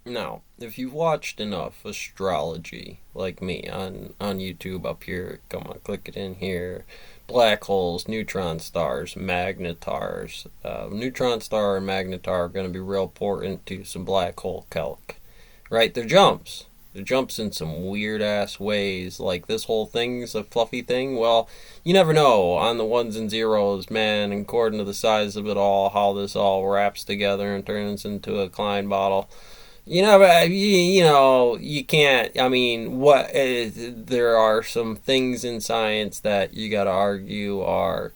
Now, if you've watched enough astrology like me on YouTube up here, come on, click it in here. Black holes, neutron stars, magnetars. Neutron star and magnetar are going to be real important to some black hole calc, right? They're jumps. They're jumps in some weird ass ways. Like this whole thing's a fluffy thing. Well, you never know on the ones and zeros, man. And according to the size of it all, how this all wraps together and turns into a Klein bottle. You can't. I mean, there are some things in science that you got to argue are,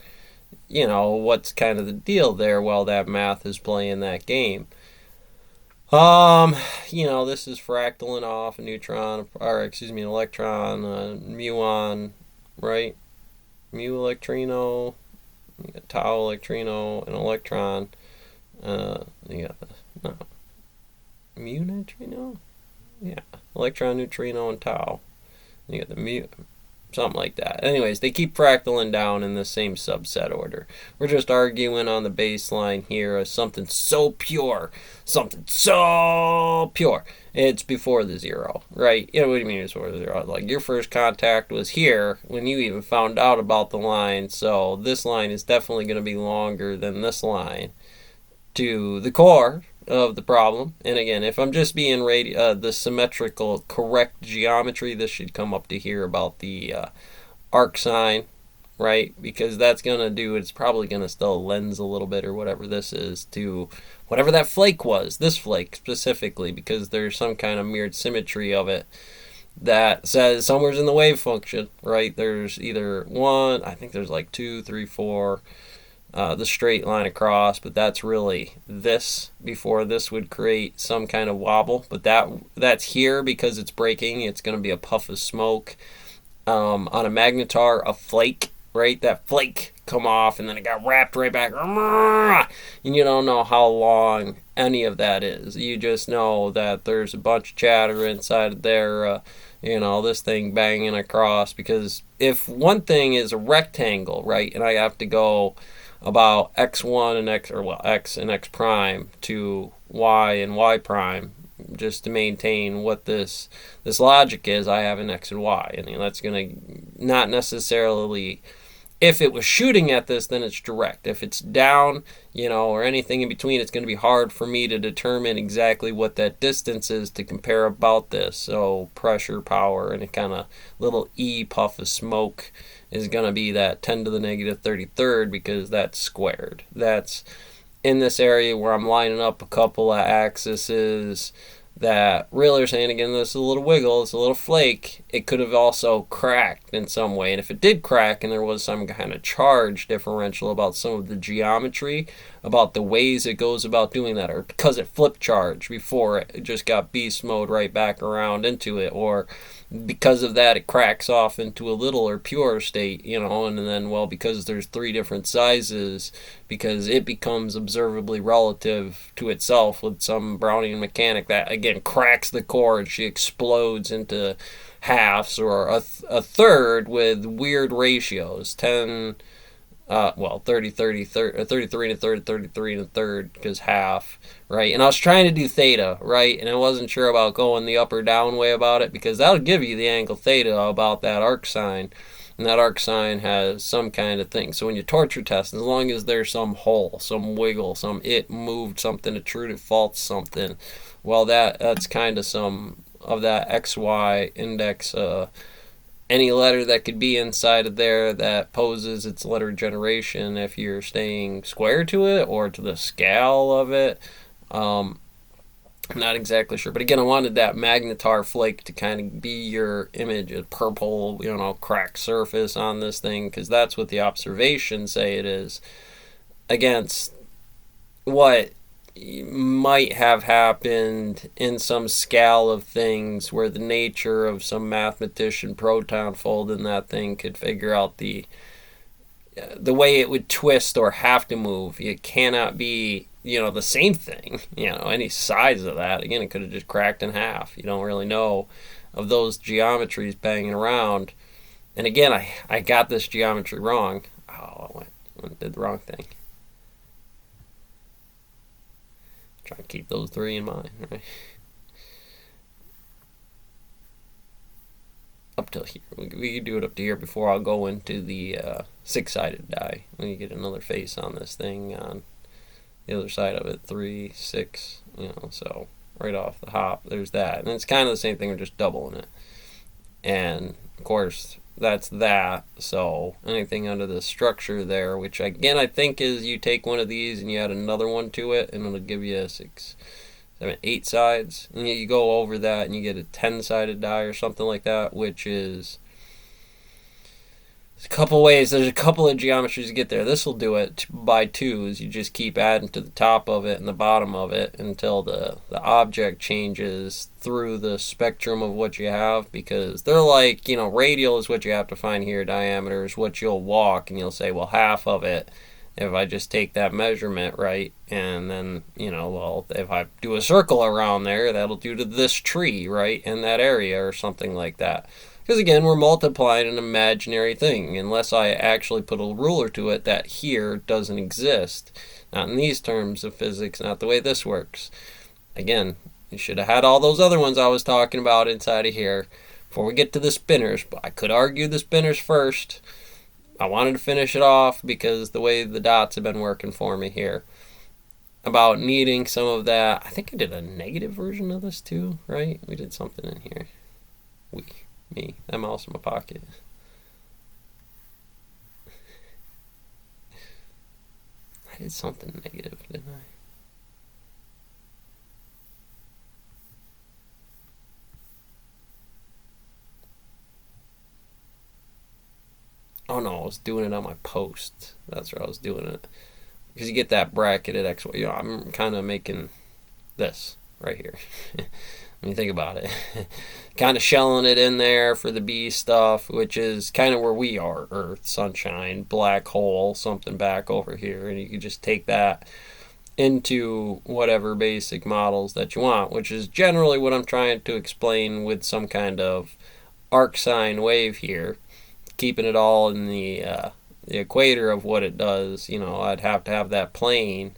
what's kind of the deal there? Well, that math is playing that game. Um, this is fractaling off a neutron, or excuse me, an electron, muon, right? Mu electrino, you got tau electrino, an electron. You got the no, mu neutrino, yeah, electron, neutrino, and tau. You got the mu, something like that. Anyways, they keep fractaling down in the same subset order. We're just arguing on the baseline here of something so pure, something so pure. It's before the zero, right? What do you mean it's before the zero? Like your first contact was here when you even found out about the line, so this line is definitely going to be longer than this line to the core of the problem. And again, if I'm just being the symmetrical correct geometry, this should come up to here about the arc sine, right? Because that's going to do, it's probably going to still lens a little bit or whatever this is to whatever that flake was, this flake specifically, because there's some kind of mirrored symmetry of it that says somewhere's in the wave function, right? There's either one, I think there's like two, three, four, the straight line across, but that's really this before this would create some kind of wobble. But that's here because it's breaking. It's going to be a puff of smoke. On a magnetar, a flake, right? That flake come off and then it got wrapped right back. And you don't know how long any of that is. You just know that there's a bunch of chatter inside there. This thing banging across, because if one thing is a rectangle, right, and I have to go about x1 and x and x prime to y and y prime just to maintain what this logic is, I have an x and y, and that's going to not necessarily, if it was shooting at this, then it's direct. If it's down, or anything in between, it's going to be hard for me to determine exactly what that distance is to compare about this. So pressure, power, and a kind of little e puff of smoke is going to be that 10 to the negative 33rd, because that's squared. That's in this area where I'm lining up a couple of axes that really are saying, again, this is a little wiggle, it's a little flake. It could have also cracked in some way. And if it did crack and there was some kind of charge differential about some of the geometry, about the ways it goes about doing that, or because it flipped charge before it just got beast mode right back around into it, or because of that it cracks off into a little or pure state, and then, well, because there's three different sizes, because it becomes observably relative to itself with some Brownian mechanic that again cracks the core and she explodes into halves or a third with weird ratios, 10 30, 30, 30, 33 and a third, 33 and a third, because half, right? And I was trying to do theta, right? And I wasn't sure about going the up or down way about it, because that'll give you the angle theta about that arc sine. And that arc sine has some kind of thing. So when you torture test, as long as there's some hole, some wiggle, some it moved something, a true to false something, well, that's kind of some of that XY index, any letter that could be inside of there that poses its letter generation, if you're staying square to it or to the scale of it. I'm not exactly sure. But again, I wanted that magnetar flake to kind of be your image, a purple, cracked surface on this thing, because that's what the observations say it is, against what might have happened in some scale of things where the nature of some mathematician proton fold in that thing could figure out the way it would twist or have to move. It cannot be, the same thing, any size of that. Again, it could have just cracked in half. You don't really know of those geometries banging around. And again, I got this geometry wrong. Oh, I did the wrong thing. Try and keep those three in mind, right? up till here. We can do it up to here before I'll go into the six-sided die. When you get another face on this thing on the other side of it, 3, 6, so right off the hop, there's that. And it's kind of the same thing, we're just doubling it. And, of course, that's that. So anything under the structure there, which, again, I think is you take one of these and you add another one to it, and it'll give you 6, 7, 8 sides. And you go over that and you get a 10-sided die or something like that, which is a couple ways. There's a couple of geometries to get there. This will do it by 2s. You just keep adding to the top of it and the bottom of it until the object changes through the spectrum of what you have, because they're like, radial is what you have to find here, diameter is what you'll walk, and you'll say, well, half of it, if I just take that measurement, right, and then, well, if I do a circle around there, that'll do to this tree, right, in that area or something like that. Because, again, we're multiplying an imaginary thing, unless I actually put a ruler to it that here doesn't exist. Not in these terms of physics, not the way this works. Again, you should have had all those other ones I was talking about inside of here before we get to the spinners. But I could argue the spinners first. I wanted to finish it off because the way the dots have been working for me here. About needing some of that. I think I did a negative version of this too, right? We did something in here. Me, that mouse in my pocket. I did something negative, didn't I? Oh no, I was doing it on my post. That's where I was doing it. Because you get that bracketed X, I'm kind of making this right here. When you think about it. Kind of shelling it in there for the B stuff, which is kind of where we are. Earth, sunshine, black hole, something back over here. And you can just take that into whatever basic models that you want, which is generally what I'm trying to explain with some kind of arc sine wave here. Keeping it all in the equator of what it does, I'd have to have that plane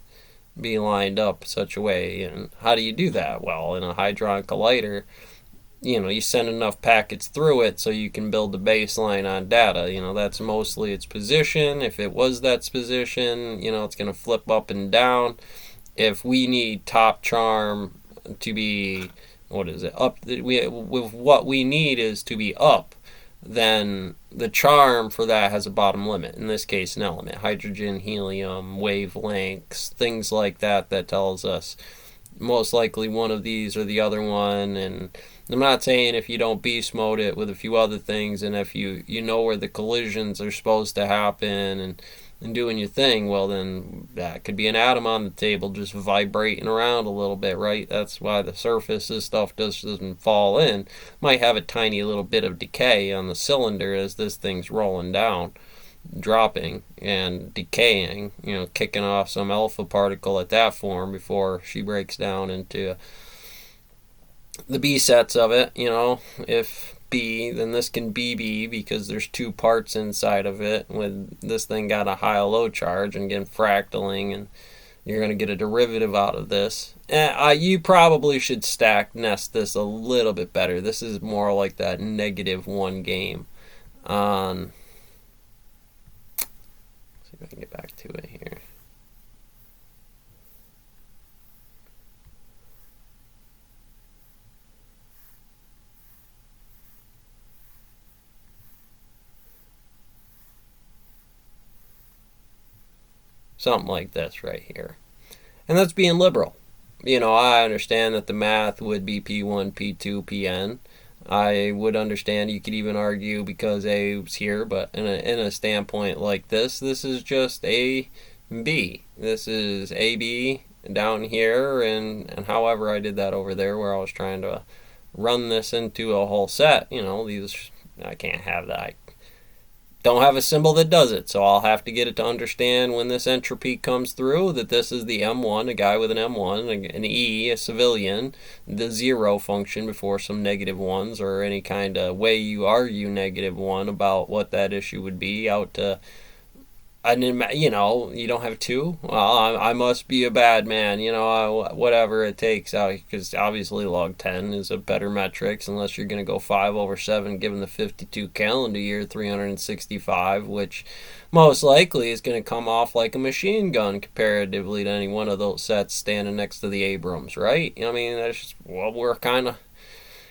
be lined up such a way. And how do you do that? Well, in a hadron collider, you send enough packets through it so you can build the baseline on data. That's mostly its position. If it was that position, it's going to flip up and down. If we need top charm to be, up, with what we need is to be up, then the charm for that has a bottom limit. In this case, an element. Hydrogen, helium, wavelengths, things like that tells us most likely one of these or the other one. And I'm not saying if you don't beast mode it with a few other things, and if you know where the collisions are supposed to happen and doing your thing, well, then that could be an atom on the table just vibrating around a little bit, right? That's why the surface of stuff doesn't fall in. Might have a tiny little bit of decay on the cylinder as this thing's rolling down, dropping and decaying, kicking off some alpha particle at that form before she breaks down into the B sets of it. If B, then this can be B because there's 2 parts inside of it. With this thing got a high-low charge and again fractaling, and you're going to get a derivative out of this. You probably should stack nest this a little bit better. This is more like that -1 game on. Let's see if I can get back to it here. Something like this right here. And that's being liberal. I understand that the math would be P1, P2, Pn. I would understand, you could even argue because A was here, but in a standpoint like this is just A and B. This is AB down here, and however I did that over there where I was trying to run this into a whole set. These, I can't have that. Don't have a symbol that does it, so I'll have to get it to understand when this entropy comes through that this is the M1, a guy with an M1, an E, a civilian, the 0 function before some -1s, or any kind of way you argue -1 about what that issue would be, out to And you know, you don't have two. Well, I must be a bad man. You know, whatever it takes. Because obviously log 10 is a better metrics unless you're going to go 5/7, given the 52 calendar year, 365, which most likely is going to come off like a machine gun comparatively to any one of those sets standing next to the Abrams, right? I mean, that's just what we're kind of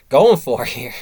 going for here.